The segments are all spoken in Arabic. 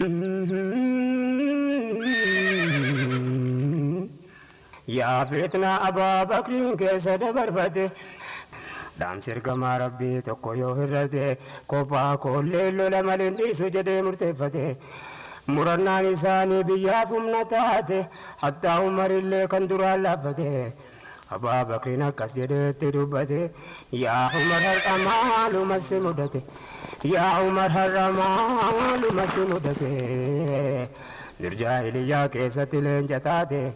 يا فتنا أبا بكر كيس دبرفته دام سرقما ربي تقو يوهرته كوبا كل اللي لمالين سجد مرتفته مرنا نساني بيافم نتاته حتى عمر اللي كان درا لفته أبا بكر كسيدت دبته يا عمر الأمال مسمدته يا عمر الرمال مسمدته نرجع إليا كيسة لنجتاته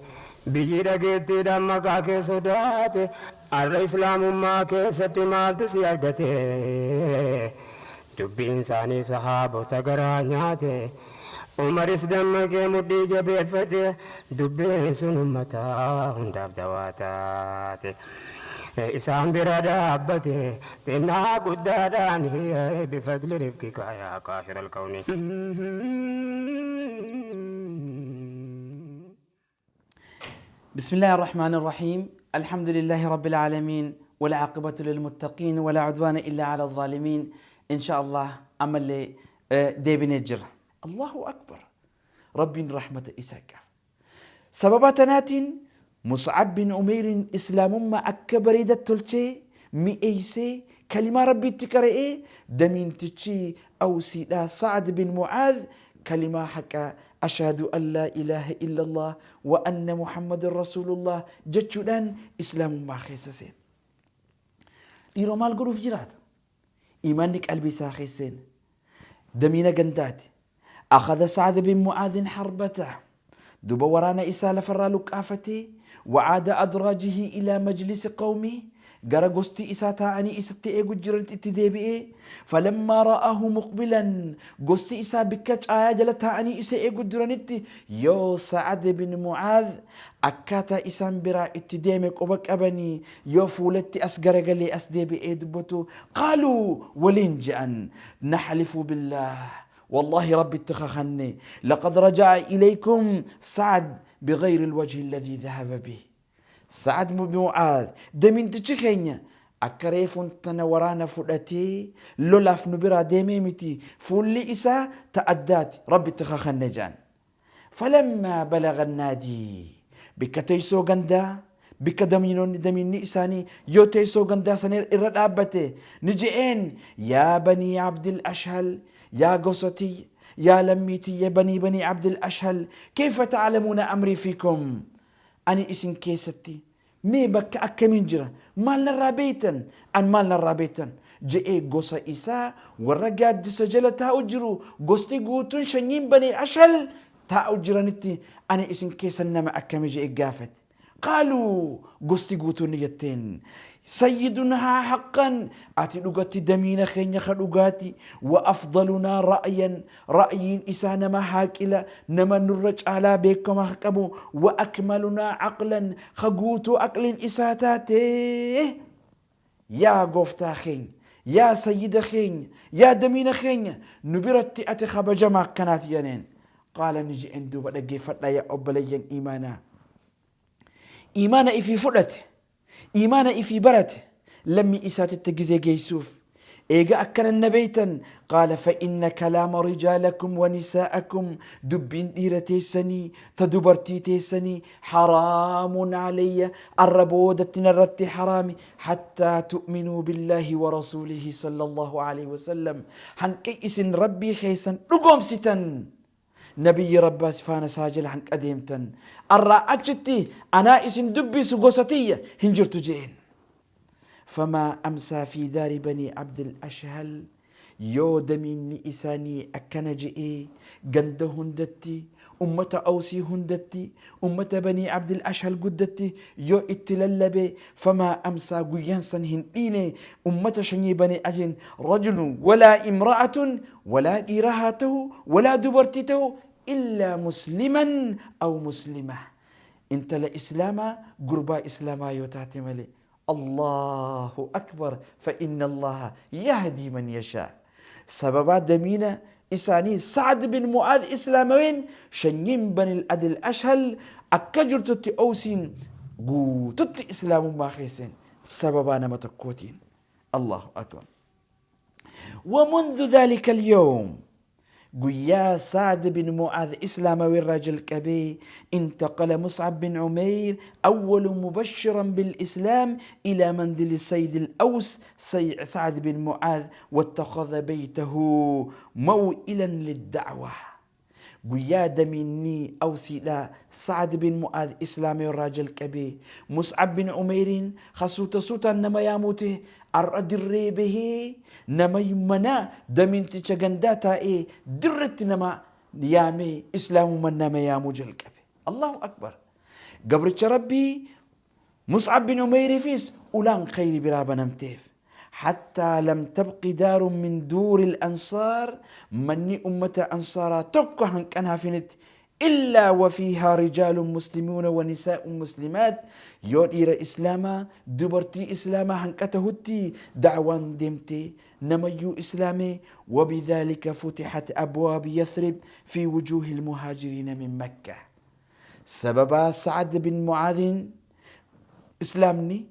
بيجي رقيتي دمكا كيسوداته الإسلام ما كيسة ما تسيادته دبي إنساني صحابه تقرانياته عمرس دمك مدي جبيفته دبي سنمتا هنداف دواتاته إسام برادة أبته تنا قدادان هي بفضل رفقك يا قاهر الكون. بسم الله الرحمن الرحيم. الحمد لله رب العالمين والعاقبة للمتقين ولا عدوان إلا على الظالمين. إن شاء الله أمل دي بنجر الله أكبر رب رحمة إساك سبباتنات مصعب بن عمير إسلام ما أكبر إذا تلتي مئيسي كلمة ربي تكرئي دمين تشي أو سيدا سعد بن معاذ كلمة حكا أشهد أن لا إله إلا الله وأن محمد رسول الله جتشدان إسلام ما خيسسين إيرو مال قروف جرات إيمانك قلبي ساخيسين دمينا قندات أخذ سعد بن معاذ حربته دب ورانا إسالة فرالك آفتي وعاد أدراجه إلى مجلس قومه قرى قستي إساتا عني إساتي إيقو جرنت اتدابئي فلما رآه مقبلا قستي إسا بكاج آيا جلتا عني إسا إيقو جرنت يو سعد بن معاذ أكاتا إسان برا اتدامك وبك أبني يو فولتي أسقرق لي أسدابئي دبتو قالوا ولين جأن نحلف بالله والله ربي اتخخني لقد رجع إليكم سعد بغير الوجه الذي ذهب به سعد بن معاذ دمين تشخينيا أكريف تنورانا فلتي لولاف نبرا ديميمتي فولي إسا تأدات ربي اتخخني جان فلما بلغ النادي بك تيسو غندا بك دميني إساني يو تيسو غندا سنير إرد أبتي نجئين يا بني عبد الأشهل يا قصتي يا لميتي يا بني عبد الأشهل كيف تعلمون أمري فيكم أني اسم كيستي مي بك أكمن جرا مالنا الرابيتا أن مالنا الرابيتا جئ قصة إساء والرقاد سجلة تأجروا قصتي قوتون شنين بني أشهل تأجرا نتي أني اسم كيسنا ما أكمن جئ قافت قالوا قصتي قوتون نيتين سيدنا حقا أتي لغتي دمينا خينيا خلقاتي وأفضلنا رأي إسانا ما حاكلا نما نرج على بيكم حكمو وأكملنا عقلا خقوتو أكل إساتاتي يا قفتا خين يا سيد خين يا دمينا خين نبرتي أتي خب جمع كانت ينين قال نجي اندو بدقي فتلا يا أبليا إيمانا إفي فلته إيمانا إفي برته لم إسات التجزي جيسوف إيجا أكن النبيتا قال فإن كلام رجالكم ونساءكم دبين ديرتي سني تدبرتي تيسني حرام علي الربودة نرتي حرامي حتى تؤمنوا بالله ورسوله صلى الله عليه وسلم حنكي إسن ربي خيسا نقوم ستن نبي ربا سفانا ساجل حنك أديمتا الرأجتي أنا إسن دبي سقوستية هنجرت جين فما أمسى في دار بني عبد الأشهل يو دميني إساني أكنجئي قند هندتي أمة أوسي هندتي أمة بني عبد الأشهل قدتي يو اتللبي فما أمسى قيانسا هنئيني أمة شني بني أجن رجل ولا امرأة ولا إرهاته ولا دبرتته إلا مسلما أو مسلمة انت لإسلاما قربا إسلاما يوتاتي ملي الله أكبر فإن الله يهدي من يشاء سببات دمينة إساني سعد بن معاذ إسلامين شنين بن الأدل أشهل أكجر تتي أوسين قو تتي إسلام ما خيسين سببانا متكوتين الله أكبر ومنذ ذلك اليوم قويا سعد بن معاذ إسلام والرجل كبي انتقل مصعب بن عمير أول مبشرا بالإسلام إلى منزل السيد الأوس سعد بن معاذ واتخذ بيته موئلا للدعوة. قياد مني أوسيلا سعد بن معاذ إسلامي الراجل كبي مصعب بن عمير خسوت سوتا نما ياموته الرد الريبه نما يمنا دمين تشغنداتا درت نما يامي إسلام من نما يامو جل كبي. الله أكبر. قبرت ربي مصعب بن عمير فيس أولان خير برابا نمتيف حتى لم تبق دار من دور الأنصار مني أمة أنصارا تقهن كانها فينت إلا وفيها رجال مسلمون ونساء مسلمات يودير إسلاما دبرتي إسلاما هنكتهتي دعوان دمتي نميو إسلامي وبذلك فتحت أبواب يثرب في وجوه المهاجرين من مكة. سببا سعد بن معاذ إسلامني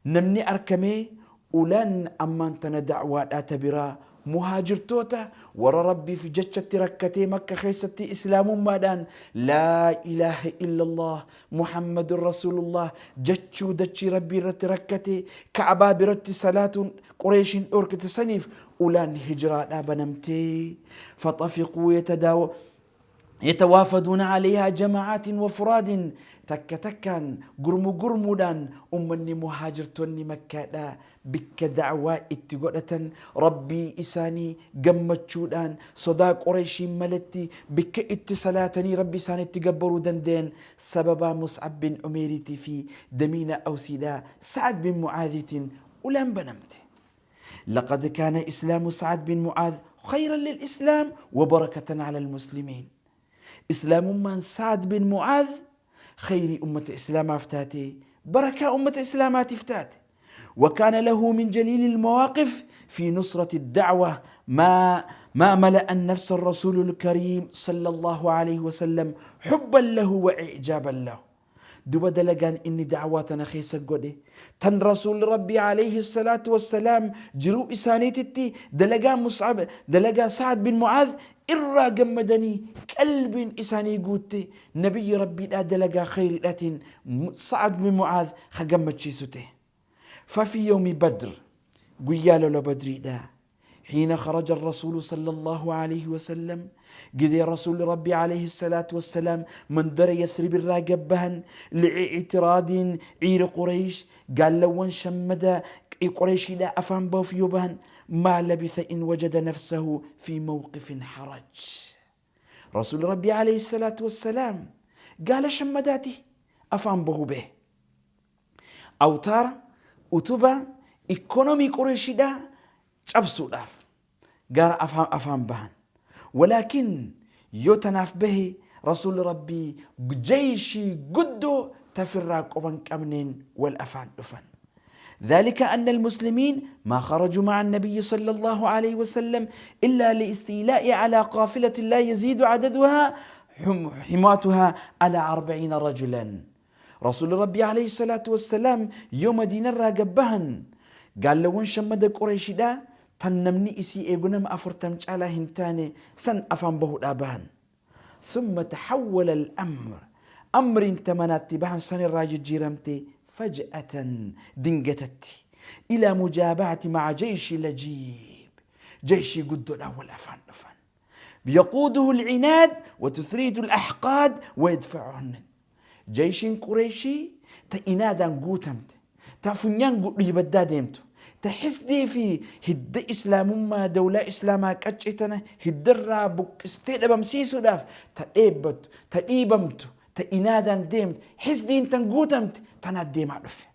نمني أركمي ولن أمانتنا دعوات أتبرا مهاجر توتا ورا ربي في جتشة ركتي مكة خيستي إسلام مادان لا إله إلا الله محمد رسول الله جتشو دتشي ربي رت ركتي كعبا برت صلاة قريش أوركت سنيف أولان هجرات بنمتي فطفقوا يتوافدون عليها جماعات وفراد تك تكان قرمو دان أمني مهاجر توني مكة دا بك دعوة اتقودة ربي إساني قمتشو دان صداق قريشي ملتي بك اتصالاتني ربي ساني تقبرو دندين سببا مصعب بن عميرتي في دمينة أو سيدا سعد بن معاذ ولم بنمتي. لقد كان إسلام سعد بن معاذ خيرا للإسلام وبركة على المسلمين. إسلام من سعد بن معاذ خير أمة إسلام افتاتي بركة أمة إسلامات افتاتي. وكان له من جليل المواقف في نصرة الدعوة ما ملأ النفس الرسول الكريم صلى الله عليه وسلم حبا له وإعجابا له. دوبا دلقان إني دعواتنا خيسة قولي تن رسول ربي عليه الصلاة والسلام جرو إسانيتي دلقان مصعب دلقان سعد بن معاذ إرى قمدني قلب إساني قوتي نبي ربي لا دلقا خير لاتين سعد بن معاذ خقمت شيسوته. ففي يوم بدر قيال لبدري دا حين خرج الرسول صلى الله عليه وسلم قد رسول ربي عليه الصلاة والسلام من در يثرب الراقبهن لاعتراض عير قريش قال لون شمدا قريش لا أفهم بوفيو بهن ما لبث إن وجد نفسه في موقف حرج. رسول ربي عليه الصلاة والسلام قال شمداتي أفهم به به أو ترى أتوبة إيكونومي قريشي دا تبسو داف قال أفهم بهن ولكن يتناف به رسول ربي جيشي قدو تفرق وبن كمنين والأفان دفن. ذلك أن المسلمين ما خرجوا مع النبي صلى الله عليه وسلم إلا لاستيلاء على قافلة لا يزيد عددها حماتها على 40 رجلا. رسول ربي عليه الصلاة والسلام يوم دين الراقبهن قال لون شمد قريش دا تنمني إسي إيقنم أفرتمج على هنتاني سن أفهم به الأبان. ثم تحول الأمر أمر تمنات بهن سن الراجل جيرمتي فجأة دنقتت إلى مجابهة مع جيش لجيب جيش قد الأول أفان يقوده العناد وتثريد الأحقاد ويدفعهن. جيش قريشي تإنادا قوتمت تفنيان قد يبدا ديمتو تحسدي في هد إسلام ما دولة إسلاما كتشتنا هدرا بك استيد بمسيسو داف تقيبمتو تإنادا ديمت حسدي انتن قوتمت تنادي معرف.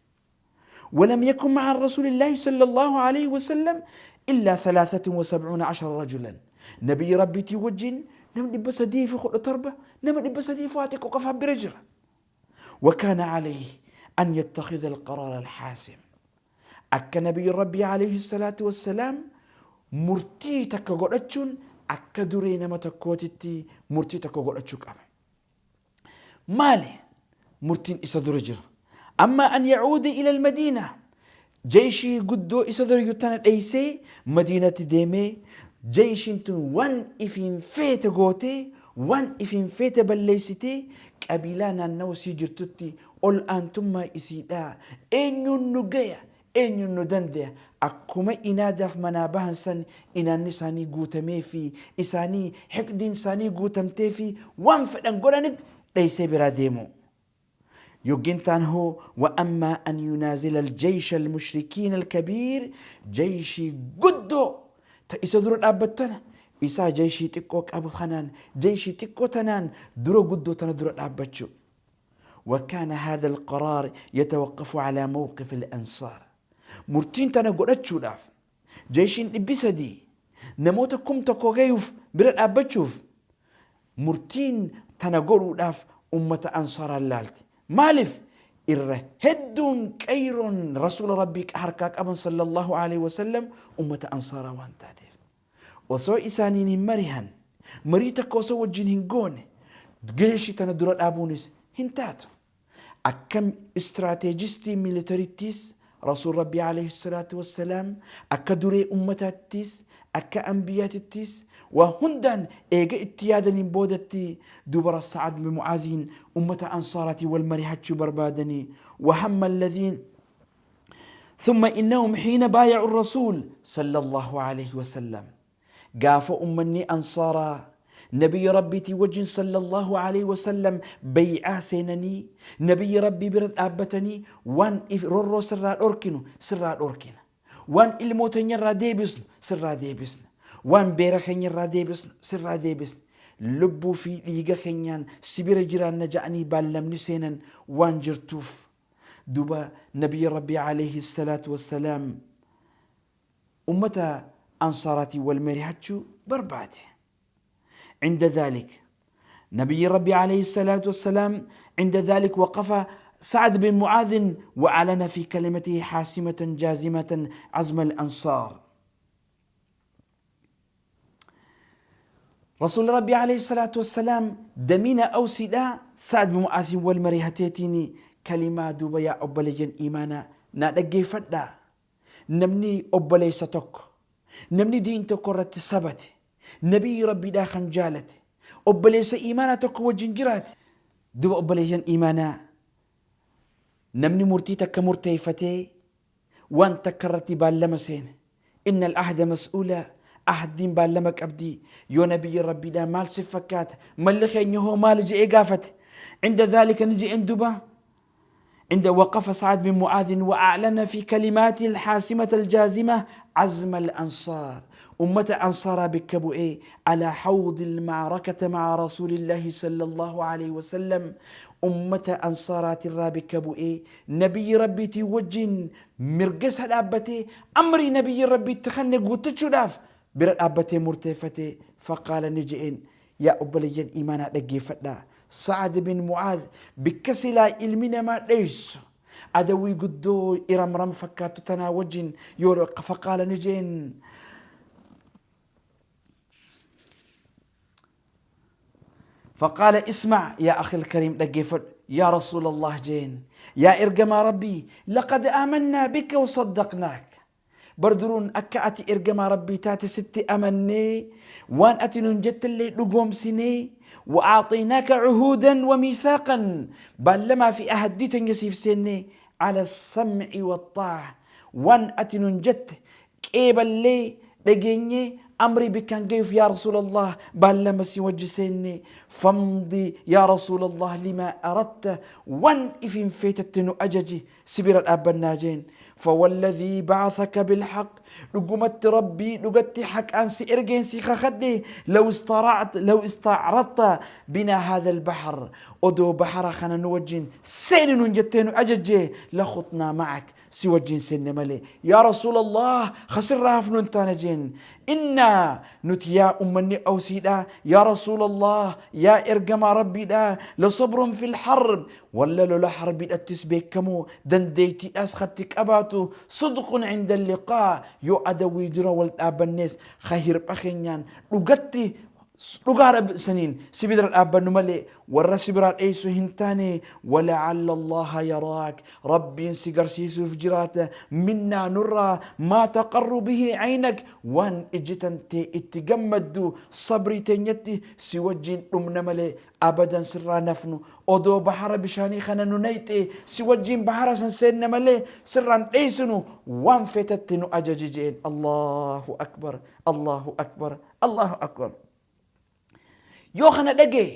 ولم يكن مع الرسول الله صلى الله عليه وسلم إلا 73 رجلا. نبي ربي توجين نم دبس دي في خلق تربة نم دبس دي فاتك وقفها برجر. وكان عليه أن يتخذ القرار الحاسم. أكا نبي ربي عليه الصلاة والسلام مرتي تكغلتشون أكا دورين متكوتتي مرتي تكغلتشوك أبا مالي مرتين إسادور جرا. أما أن يعود إلى المدينة جيشي قدو إسادور يتانا إيسي مدينة ديمي jeeshintu waan ifin feete goote waan ifin feete balleessite qabiilaa naannawaa sii jirtutti ol aantummaa isiidhaa eenyuun nu gaya eenyuun nu dande'a akkuma inaadaaf manaa bahan san inaanni isaanii guutamee fi isaanii hiqdiin isaanii guutamtee fi waan fedhan godhanitti dheeysee biraa deemu يوجنتان هو وأما أن ينازل الجيش المشركين الكبير جيشي قدو تأسى درو الأبتنا إسا جيشي تكوك أبو خنان جيشي تكو تنان درو قدو تندرو الأبتشو وكان هذا القرار يتوقف على موقف الأنصار مرتين تنقلتشو لاف جيشين إبسدي نموتكم تكوغيوف برا الأبتشوف مرتين تنقلوا لاف أمة أنصار اللالتي مالف هدون كيرون رسول ربك حركاك أبن صلى الله عليه وسلم أمة أنصار وانتاتف وسو إسانين مريهن مريتك وسو الجنهن قون جيشي تندر الأبونس هنتاتو أكم استراتيجيستي ميليتاريتيس رسول ربي عليه الصلاة والسلام أكدري أمتاتيس أكا أنبياتيس وهندن إيجا اتيادا بودتي دبر السعد بمعازين أمة أنصارتي والمريحة بربادني وهم الذين ثم إنهم حين بايعوا الرسول صلى الله عليه وسلم قاف أمني أنصارا نبي ربي توجن صلى الله عليه وسلم بيعا سينني نبي ربي برد أبتني وان رورو سراد أوركينو وان الموتن يرى ديبسن سرا ديبسن وان بيرا خنير را ديبسن سرا ديبسن لبو في ليغا خنيان سبير جيران نجاني باللمني سينن وان جرتوف دوبا نبي ربي عليه الصلاة والسلام أمة أنصارتي والمريحة برباتي عند ذلك نبي ربي عليه الصلاة والسلام عند ذلك وقف سعد بن معاذ وأعلن في كلمته حاسمة جازمة عزم الأنصار رسول ربي عليه الصلاة والسلام دمينا أوسدا سعد بن معاذ والمريهتيتيني كلمة دوبيا أبليجن إيمانا نادقي فدا نمني أبلي ستوك نمني دين تقرت السبت نبي ربي داخن جالت أبلي إيمانا تك وجنجرات دوب أبليجن إيمانا نمني مرتيتك مرتيفتي وان تكرتي باللمسين إن العهد مسؤولا أحد دين باللمك أبدي يو نبي ربي دا مال سفكات ملخي إنه مال جئ قافت عند ذلك نجي عندما عند وقف سعد بن معاذ وأعلن في كلمات الحاسمة الجازمة عزم الأنصار أمة أنصار بكبو على حوض المعركة مع رسول الله صلى الله عليه وسلم أمة أنصارات الرابك بكبو نبي ربي توجن مرقس هالأبتي أمري نبي ربي تخنق وتشلاف برد أبتي مرتفتي فقال نجئين يا أبليين إيمانا لقي فدا سعد بن معاذ بكسلا إلمنا ما ليس أدوي قدو إرم رم فكات تناوجن يورق فقال نجئين فقال اسمع يا أخي الكريم لقي فد يا رسول الله جين يا إرقم ربي لقد آمنا بك وصدقناك بردرون أكأتي إرقم ربي تاتي ستي أمني وان أتي ننجت اللي لقوم سني وأعطيناك عهودا وميثاقا بل لما في أهديت يسيف سني على السمع والطاعة وان أتي ننجت كيب اللي لقيني أمري بكان كيف يا رسول الله بل لما سيوجه سني فامضي يا رسول الله لما أردت وان إفين فيتتنو أججي سبير الأب الناجين فوالذي بعثك بالحق لقمت ربي لقت حق أنسي إرجين خخدي لو استعرضت بنا هذا البحر أدو بحر خنا نوجين سين نجتين أججي لخطنا معك سوجين سن ملي يا رسول الله خسر رافنون تانجين إنا نتيا أمني أوسيدا يا رسول الله يا إرجم ربي دا لصبر في الحرب ولا لولا حرب التسبيك كمو دنديتي أسختك أباتو صدق عند اللقاء يو أدوي جرا والأب الناس خير بخينيان لقتي dhugaadha saniin si bira dhaabbannu malee warra si biraa dheessu hin taane walacalla allaha yaraak rabbiin si garsiisuuf jiraata minnaa nurraa maa taqarru bihi caynak waan iji tantee itti gammaddu sabrii teenyatti si wajjiin dhumna malee abadan sirraa nafnu odoo bahara bishaanii kana nu nayxe si wajjiin bahara san seenna malee sirraan dheessinu waan feetatti nu ajaji jeen allahu akbar allahu akbar allahu akbar يوخنا دقي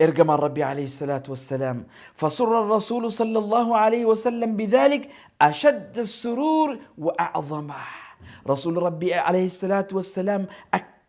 ارجم الربي عليه الصلاة والسلام فسر الرسول صلى الله عليه وسلم بذلك أشد السرور وأعظمه رسول ربي عليه الصلاة والسلام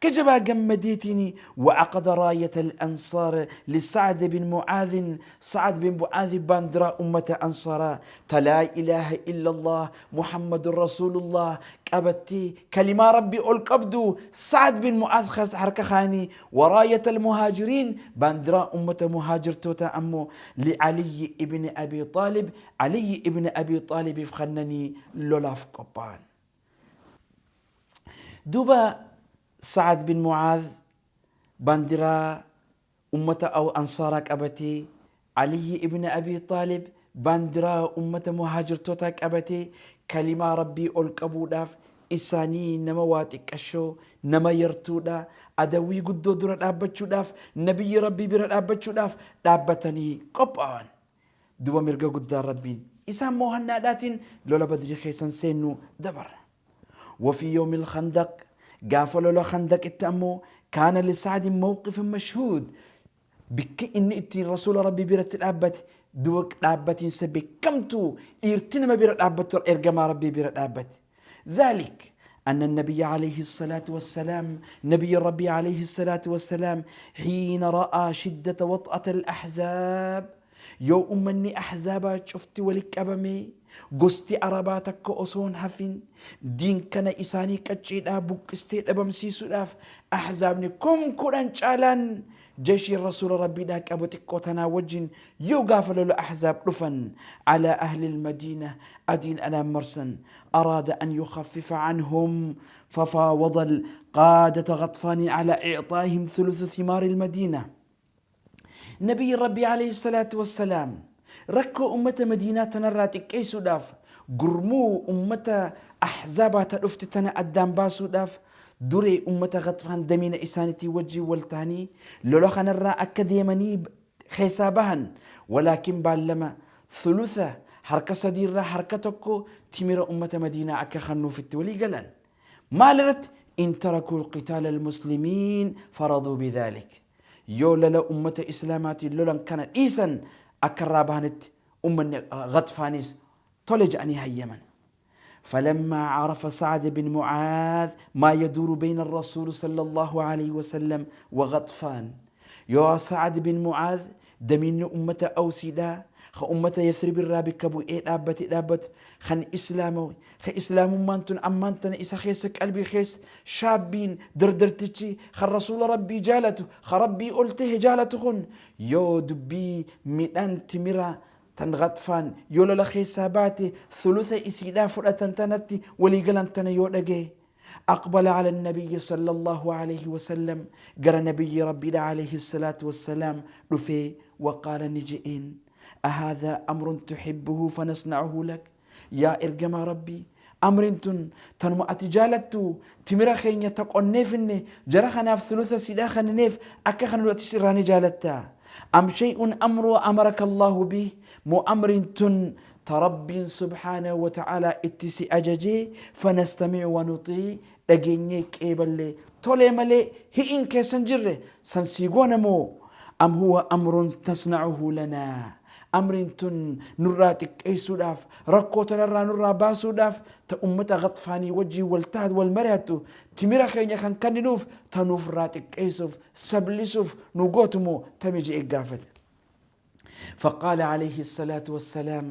كجبا جمديتني وعقد راية الأنصار لسعد بن معاذ سعد بن معاذ باندرا أمة أنصارا لا إله إلا الله محمد رسول الله كبتي كلمة ربي القبد سعد بن معاذ حركة خاني وراية المهاجرين باندرا أمة مهاجر توتا أمو لعلي ابن أبي طالب علي ابن أبي طالب فخنني لولاف قبان دوبا سعد بن معاذ باندرا أمة أو أنصارك أبتي علي ابن أبي طالب باندرا أمة مهاجر توتاك أبتي كلمة ربي ألقبو داف إساني نما واتك أشو نما يرتودا أدوي قدو درا دابتشو داف نبي ربي برا دابتشو داف دابتني قبان دوبا مرقا قدار ربي إسان موهنا داتين لولا بدري خيسان سينو دبر وفي يوم الخندق قافلوا له خندق التأمو كان لسعد موقف مشهود بك إن إتي رسول ربي بيرت الأبت دوك الأبت ينسبك كمتو إرتنما بيرت الأبت إرقما ربي بيرت الأبت ذلك أن النبي عليه الصلاة والسلام نبي ربي عليه الصلاة والسلام حين رأى شدة وطأة الأحزاب يو أمني أحزابا شفتي ولك أبمي قستي أرباتك أصون حفين دين كان إساني كتشيد أبوك استيد أبم سيسو داف أحزابني كم كوران شالان جيش الرسول ربي داك أبو تكوتنا وجن يوغافل الأحزاب رفن على أهل المدينة أدين أنا مرسن أراد أن يخفف عنهم ففاوض القادة غطفان على إعطائهم ثلث ثمار المدينة نبي ربي عليه الصلاة والسلام ركو أمة مدينة تنراتي كيسو داف قرمو أمة أحزابها تلفت تنا أدام باسو داف دوري أمة غطفان دمين إسانتي وجي والتاني لولو خنرا أكد يمني حسابهن ولكن بالما ثلثة حركة صديرة حركتكو تمر أمة مدينة أكا خنو في التولي قلن ما لرت إن تركوا القتال المسلمين فرضوا بذلك يولا أمة إسلاماتي لولا كان إيسان أكرابانت أمني غطفانيس تولج أني هيمن فلما عرف سعد بن معاذ ما يدور بين الرسول صلى الله عليه وسلم وغطفان يا سعد بن معاذ دمين أمة أوسيدا أمة يثرب الرابي كبو إيه دابت خن إسلاموي إسلام مانتن أمانتن إسا خيسك قلبي خيس شابين دردرتشي رسول ربي جالته ربي قلته جالتهن يو دبي مئن تمرا تنغطفان يولو لخيساباتي ثلث إسيدا فرأتن تنتي ولي قلن تنيو لقي أقبل على النبي صلى الله عليه وسلم قرى نبي ربي عليه الصلاة والسلام رفي وقال نجئين أهذا أمر تحبه فنصنعه لك يا إرجم ربي أمر تنمو أتجالتو تمرا خين يتقنفني جرخنا في ثلث سلاخا نيف أكخن وتسراني جالتا أم شيء أمر أمرك الله به مو أمر تربي سبحانه وتعالى اتسي أججي فنستمع ونطيع لجينيك إيبالي تولي مالي هي إنك سنجره سنسيقون مو أم هو أمر تصنعه لنا أمر نراتك أي سوداف ركوت نرى نرى باسوداف تأمة غطفاني وجي والتهد والمرهتو تميرا خينيا كان كننوف تنوف راتك أيسوف سبلسوف نوغوتمو تميجي إقافت فقال عليه الصلاة والسلام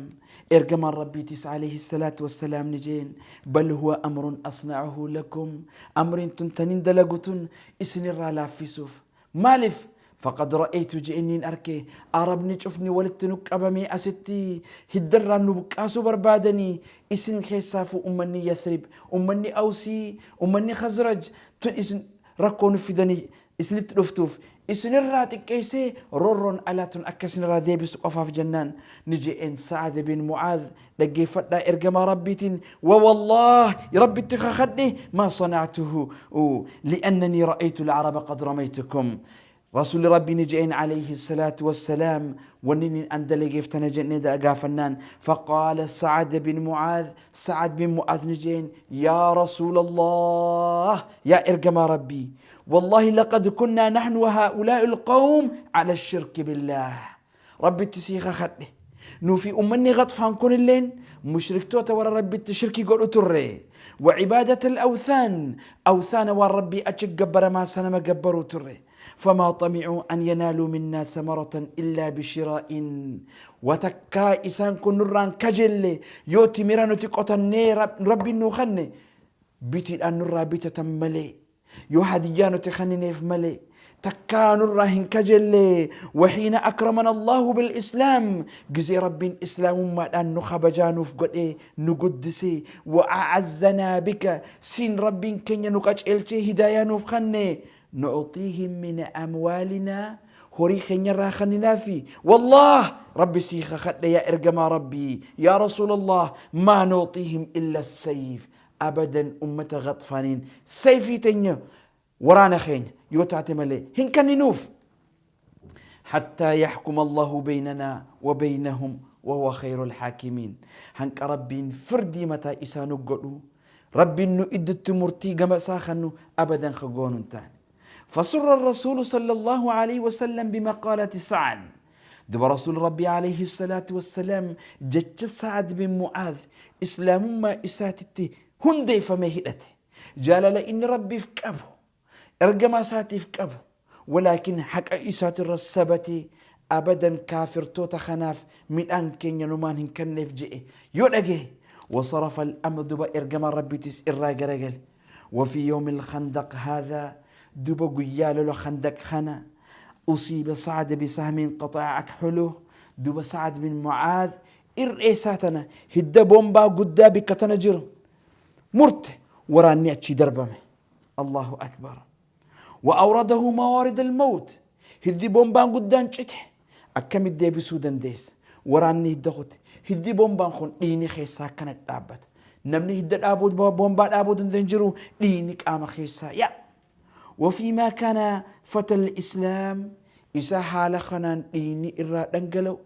ارجم ربي عليه الصلاة والسلام نجين بل هو أمر أصنعه لكم أمر تنتنين دلقتن إسن الرالافيسوف مالف فقد رأيت جئنين أركي أربني شوفني ولدتنك أبمي أستي هدران نبكاسو بربادني إسن خيسافو أمني يثرب أمني أوسي أمني خزرج تن إسن ركون في دني إسنت رفتوف إسن الراتك كيسي رورون ألاتون أكسن راديبس قفاف جنان نجي إن سعد بن معاذ لقي فتنا إرقم ربيتين ووالله يا ربي اتخذني ما صنعته لأنني رأيت العرب قد رميتكم رسول ربي نجين عليه الصلاة والسلام ونين أندلق يفتنا جنة أقافنان فقال سعد بن معاذ نجين يا رسول الله يا إرقم ربي والله لقد كنا نحن وهؤلاء القوم على الشرك بالله ربي تسيخ خده نو في أمني غطفان كون اللين مشرك توتا ورا ربي تشركي قولوا تري وعبادة الأوثان أوثان وربي أتشك قبر ما سنما قبروا تري فما طمعوا أن ينالوا منا ثمرة إلا بشراء وتكا إسان كن نران كجل يوتي ميرانو تقوتني ربي نوخني بيتي أن نرى بيتا تملي يو هديانو تخنيني في ملي تكان الراهن كجلي وحين أكرمنا الله بالإسلام جزي رب إسلام ما أن نخبجانو في قد نقدسي وأعزنا بك سين رب كن ينقج إلتي هدايانو في خني نعطيهم من أموالنا هوري خن يرا خننا في والله ربي سيخ خد يا إرقما ربي يا رسول الله ما نعطيهم إلا السيف أبدا أمة غطفانين سيفي تنيا ورانا خين يوتعتي ملي هن كان نوف حتى يحكم الله بيننا وبينهم وهو خير الحاكمين هنك ربي فردي متى إسانو قلو ربي إنو إدت مرتي قمأ ساخنو أبدا خقون تاني فسر الرسول صلى الله عليه وسلم بمقالة سعد دب رسول ربي عليه الصلاة والسلام جج سعد بن معاذ إسلام ما إساتتي هندي فما هدته جال إن ربي في كابه ارقم ساتي في كابه ولكن حق إسات الرسبتي أبدا كافر توتا خناف من أنكين ينمان هنكنف جئ يونجي وصرف الأمر دب ارقم ربي تس الراجل وفي يوم الخندق هذا دب قيال له خندق خنا أصيب سعد بسهم قطع أكحله دب سعد بن معاذ إرئيساتنا هد بومبا قدابي كتنجر مرت وراني أتشي دربمه الله أكبر وأورده موارد الموت هدي بومبان قدان شته أكم الدي بسودان ديس وراني هدخت هدي بومبان خون ديني خيسا كانت دابت نمني هدد أبود بومبان أبود دنجرو دينك آم خيسا يا وفيما كان فتى الإسلام إسا حال خنان ديني إرا دنجلو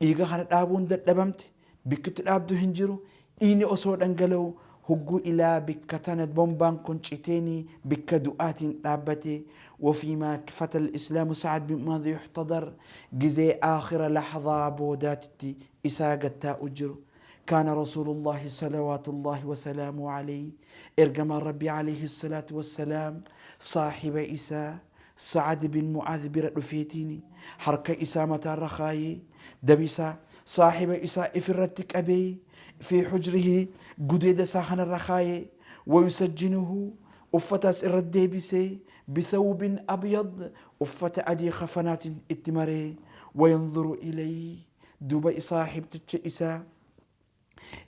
إيغا خانت أبون دبمت بكت الأبدو هنجرو ديني أصور دنجلو هجو إلى بكتانة بومبان كنشتيني بكدؤات دابتي وفيما فتى الإسلام سعد بن معاذ يحتضر جزي آخر لحظة بوداتي إساقة أجر كان رسول الله صلوات الله وسلامه عليه إرقم ربي عليه الصلاة والسلام صاحب إسا سعد بن معاذ برأفيتيني حركة إسامة الرخاي دبسا صاحب إسا إفرتك أبي في حجره قديد ساخن الرخاي ويسجنه أفتاس الرديبسي بثوب أبيض أفت أدي خفنات اتمري وينظر إليه دبي صاحب تتشئسا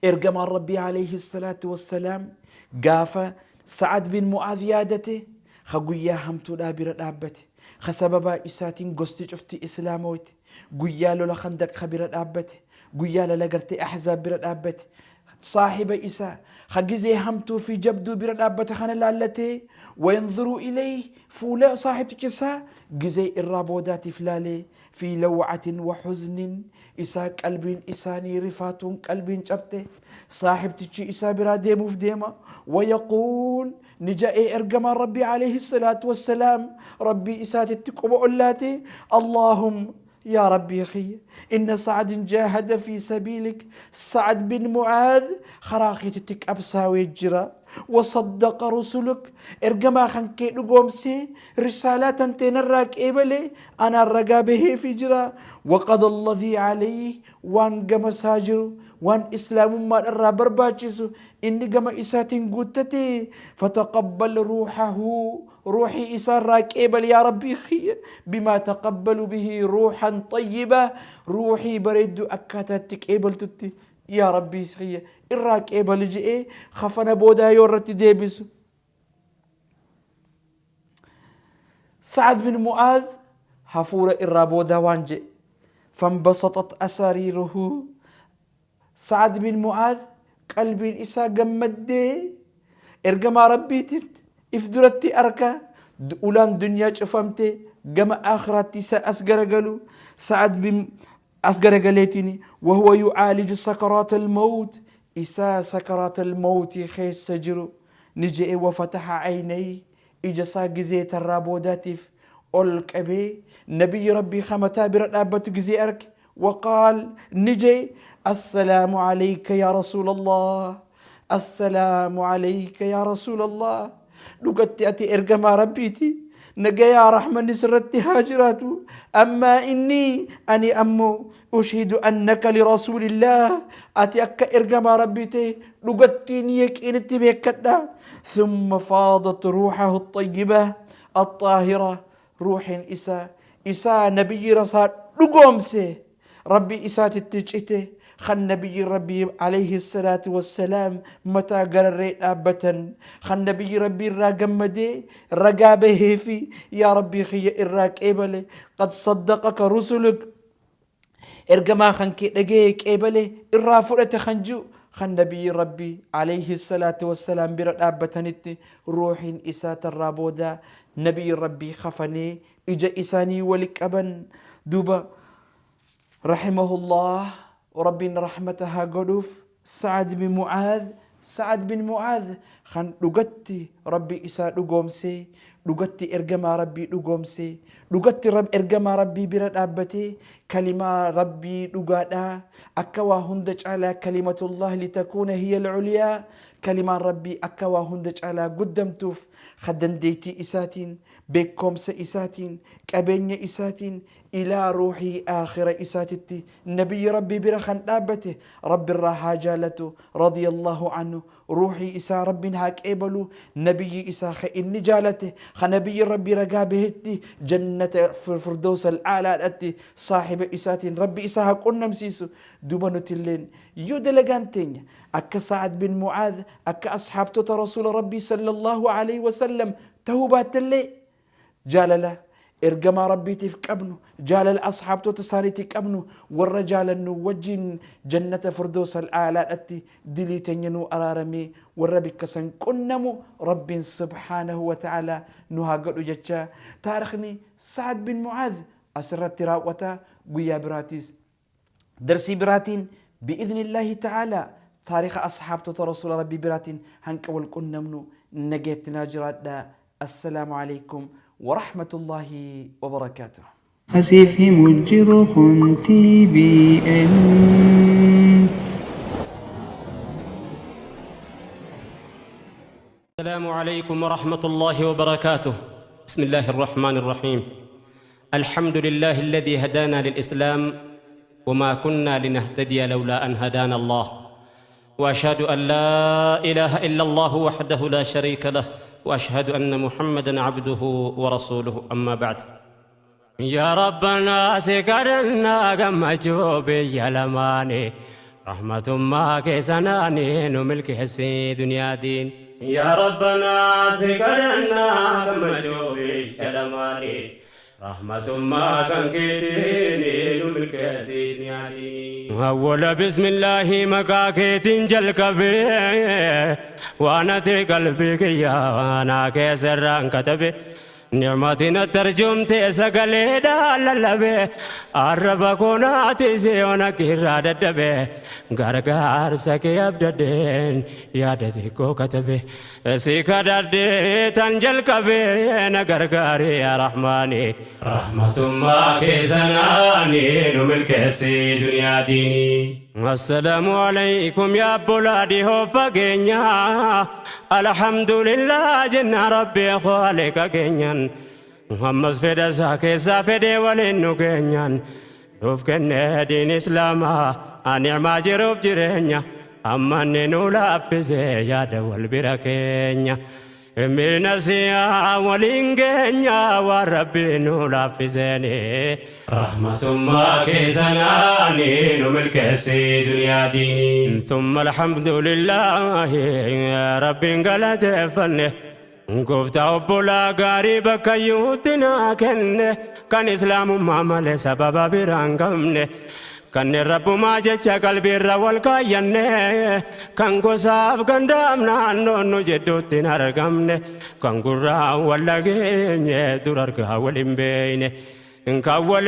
إرقم ربي عليه الصلاة والسلام قاف سعد بن معاذ يادته خقويا همتو دابر دابته خسببا إساتين قستي شفتي إسلاموت قويا لولا خندق خبر دابته قويا لقرتي أحزاب بر دابته صاحب إسا خجزي همتو في جبدو بر دابته خان لالتي وينظروا إليه فولا صاحب تكسا جزي الرابودات فلالي في لوعة وحزن إسا قلب إساني رفات قلب جبته صاحب تجي إسا برا ديمو في ديما ويقول نجاء إرقم ربي عليه الصلاة والسلام ربي إسات التقوى أولاتي اللهم يا ربي أخي إن سعد جاهد في سبيلك سعد بن معاذ خراخي تتك أبساوي الجرا وصدق رسلك إرقما خنكي نقومسي رسالات تنراك إبلي أنا الرقابه في جرا وقد الذي عليه وان قم ساجر وان إسلام ما الرابر باجسو إني قم إساتين قوتتي فتقبل روحه روحي إسار راك إبل يا ربي خي بما تقبل به روحا طيبة روحي بريد أكاتتك إبل تتي يا ربي خي إراك إبل جئي خفنا بودا يورتي ديبسو سعد بن معاذ هفور الرابودا وانجي فانبسطت أساريره. سعد بن معاذ قلبي الإساء قمدي إرقما ربيتت إفدرتي أركا أولان دنيا شفمتي قم آخرتي سأسقرقلو. سعد بن أسقرقليتني وهو يعالج سكرات الموت. إساء سكرات الموت خيس سجرو. نجي وفتح عيني إجسا قزيت الرابوداتف أولك أبي نبي ربي خمتا برد قزي أرك وقال نجي السلام عليك يا رسول الله، السلام عليك يا رسول الله. لقد أتي إرقما ربيتي نجايا رحمة نسرتي هاجراتو. أما أني أمو أشهد أنك لرسول الله. أتي أكا إرقما ربيتي لقدتينيك إنتي بيكدا. ثم فاضت روحه الطيبة الطاهرة. روح إسا نبي رسال لقومسي ربي إسا تتجئته خن نبي ربي عليه الصلاة والسلام متى قرر أبتا خن نبي ربي الراقمدي رقابه في يا ربي خي إراك إبلي قد صدقك رسلك إرقما خنك لقيك إبلي إرافرة خنجو خن نبي ربي عليه الصلاة والسلام برد أبتنتي روح إسات الرابودا نبي ربي خفني إجا إساني ولك أبن دوبا رحمه الله وربي رحمتها قدوف. سعد بن معاذ سعد بن معاذ خن لقتي ربي إسا لقومسي لقتي إرقما ربي لقومسي لقتي رب إرقما ربي برد أبتي كلمة ربي لقادا أكوا هندج على كلمة الله لتكون هي العليا. كلمة ربي أكوا هندج على قدمتوف خدن ديتي إساتين بكمس إساتين كابيني إساتين إلى روحي آخر إساتتي. نبي ربي برخن دابته رب الراحة جالته رضي الله عنه. روحي إسا رب هاك إبلو نبي إسا خئن جالته خنبي ربي رقابهتي جنة فردوس الأعلى أتي صاحب إساتين ربي إسا هاكونا مسيسو دوبانو تلين يودلغانتين أكا سعد بن معاذ أكا أصحاب توتا رسول ربي صلى الله عليه وسلم توبات اللي جالله إرقما ربي تفكبنو جال أصحاب توتساني تكبنو والرجال النوجين جنة فردوس الأعلى أتي دلي تنينو أرارمي والربي كسن كنمو رب سبحانه وتعالى نهاجر جتشا. تاريخني سعد بن معاذ أسرت تراوتا قويا براتيس درسي براتين بإذن الله تعالى. تاريخ أصحاب توتا رسول ربي براتين هنك والكنمنو نجيت ناجرات. السلام عليكم ورحمة الله وبركاته. أسيف مجر خنتي بأن السلام عليكم ورحمة الله وبركاته. بسم الله الرحمن الرحيم. الحمد لله الذي هدانا للإسلام وما كنا لنهتدي لولا أن هدانا الله. وأشهد أن لا إله إلا الله وحده لا شريك له وأشهد أن محمدًا عبده ورسوله. أما بعد. يا ربنا سكرنا كما جوبي يا لماني رحمة ما كيسناني نملك حسي دنيا دين. يا ربنا سكرنا كما جوبي يا لماني رحمة ما كان كيتيني نملك حسي دنيا دين. أول بسم الله مكاكيتين جلكبي وانا تي قلبك يا وانا كسران كتبي نعمتنا ترجمت سقلي داللبي عرب كوناتي سيونا كيراد الدبي غرغار سكي أبددين يادتي كو كتبي سيكا دردي تنجل كبي نغرغاري يا رحماني رحمة ما كيسناني نملك سي دنيا ديني. السلام عليكم يا بلادي هو فقينيا الحمد لله جنا ربي خالق كينيان محمد فدا ساكي سافدي ولينو كينيان روف كن دين إسلاما أنعم جروف جرينيا أما ننولا فيزي يا دول بركينيا من سيا ولينجينيا وربي نولا فيزيني رحمة ما كيسناني نملك سي دنيا ديني. ثم الحمد لله يا ربي قلت فني قفتا أبولا غاري بكيوتنا كنه كان إسلام مامل سبب برانغمنه كان الرب ما جتش قلبي الرول كاينه كان قصاب قندامنا نونو جدوتنا رقمنه كان قرا ولا جيني درارك هاولين بينه إنك أول